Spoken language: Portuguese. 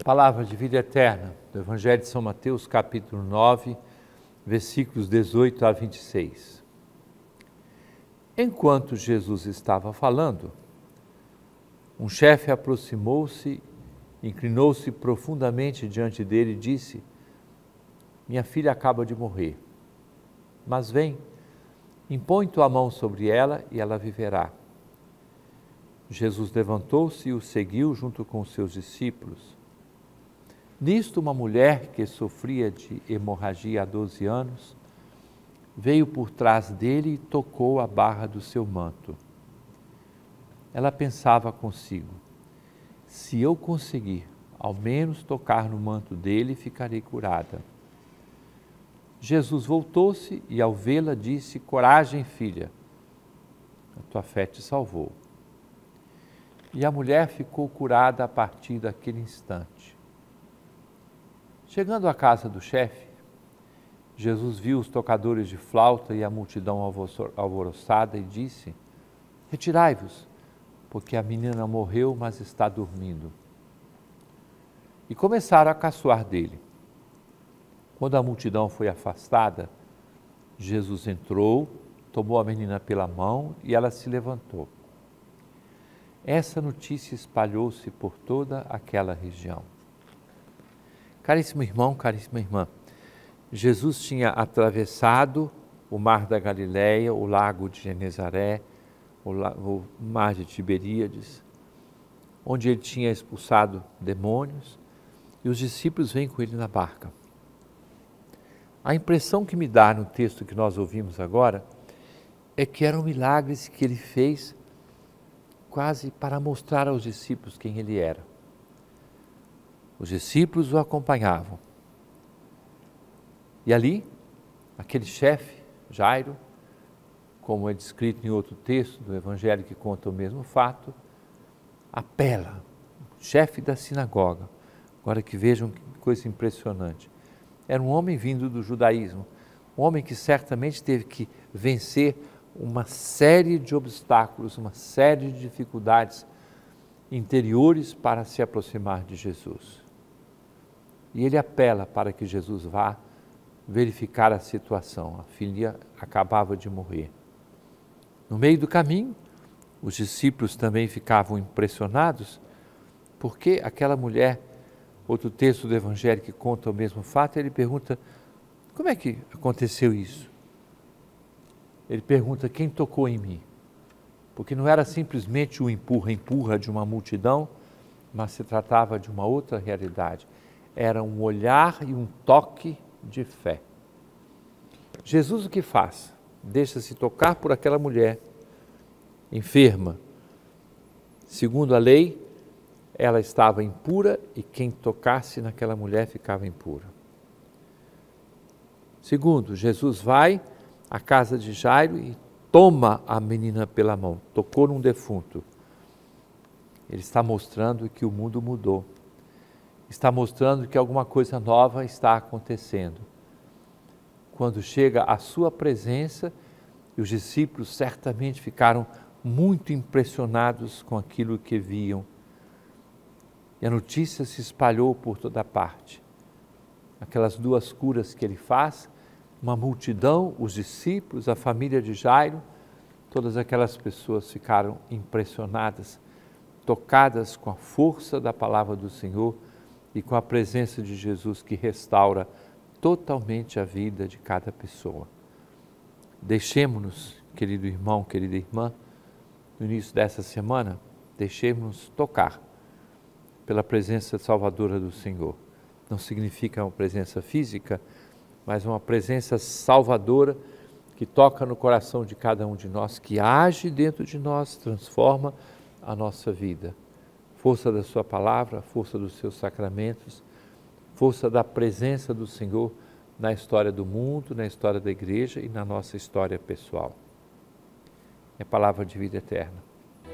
Palavra de vida eterna, do Evangelho de São Mateus, capítulo 9, versículos 18 a 26. Enquanto Jesus estava falando, um chefe aproximou-se, inclinou-se profundamente diante dele e disse: minha filha acaba de morrer, mas vem, impõe tua mão sobre ela e ela viverá. Jesus levantou-se e o seguiu junto com os seus discípulos. Nisto, uma mulher que sofria de hemorragia há 12 anos, veio por trás dele e tocou a barra do seu manto. Ela pensava consigo: se eu conseguir ao menos tocar no manto dele, ficarei curada. Jesus voltou-se e, ao vê-la, disse: coragem, filha, a tua fé te salvou. E a mulher ficou curada a partir daquele instante. Chegando à casa do chefe, Jesus viu os tocadores de flauta e a multidão alvoroçada e disse: retirai-vos, porque a menina morreu, mas está dormindo. E começaram a caçoar dele. Quando a multidão foi afastada, Jesus entrou, tomou a menina pela mão e ela se levantou. Essa notícia espalhou-se por toda aquela região. Caríssimo irmão, caríssima irmã, Jesus tinha atravessado o mar da Galileia, o lago de Genezaré, o mar de Tiberíades, onde ele tinha expulsado demônios, e os discípulos vêm com ele na barca. A impressão que me dá no texto que nós ouvimos agora é que eram milagres que ele fez quase para mostrar aos discípulos quem ele era. Os discípulos o acompanhavam. E ali, aquele chefe, Jairo, como é descrito em outro texto do Evangelho que conta o mesmo fato, apela, chefe da sinagoga. Agora que vejam que coisa impressionante. Era um homem vindo do judaísmo, um homem que certamente teve que vencer uma série de obstáculos, uma série de dificuldades interiores para se aproximar de Jesus. E ele apela para que Jesus vá verificar a situação. A filha acabava de morrer. No meio do caminho, os discípulos também ficavam impressionados, porque aquela mulher, outro texto do Evangelho que conta o mesmo fato, ele pergunta: como é que aconteceu isso? Ele pergunta: quem tocou em mim? Porque não era simplesmente o empurra-empurra de uma multidão, mas se tratava de uma outra realidade. Era um olhar e um toque de fé. Jesus o que faz? Deixa-se tocar por aquela mulher enferma. Segundo a lei, ela estava impura e quem tocasse naquela mulher ficava impura. Segundo, Jesus vai à casa de Jairo e toma a menina pela mão, tocou num defunto. Ele está mostrando que o mundo mudou, está mostrando que alguma coisa nova está acontecendo. Quando chega a sua presença, e os discípulos certamente ficaram muito impressionados com aquilo que viam. E a notícia se espalhou por toda parte. Aquelas duas curas que ele faz, uma multidão, os discípulos, a família de Jairo, todas aquelas pessoas ficaram impressionadas, tocadas com a força da palavra do Senhor e com a presença de Jesus que restaura totalmente a vida de cada pessoa. Deixemos-nos, querido irmão, querida irmã, no início dessa semana, deixemos-nos tocar pela presença salvadora do Senhor. Não significa uma presença física, mas uma presença salvadora que toca no coração de cada um de nós, que age dentro de nós, transforma a nossa vida. Força da sua palavra, força dos seus sacramentos, força da presença do Senhor na história do mundo, na história da igreja e na nossa história pessoal. É palavra de vida eterna.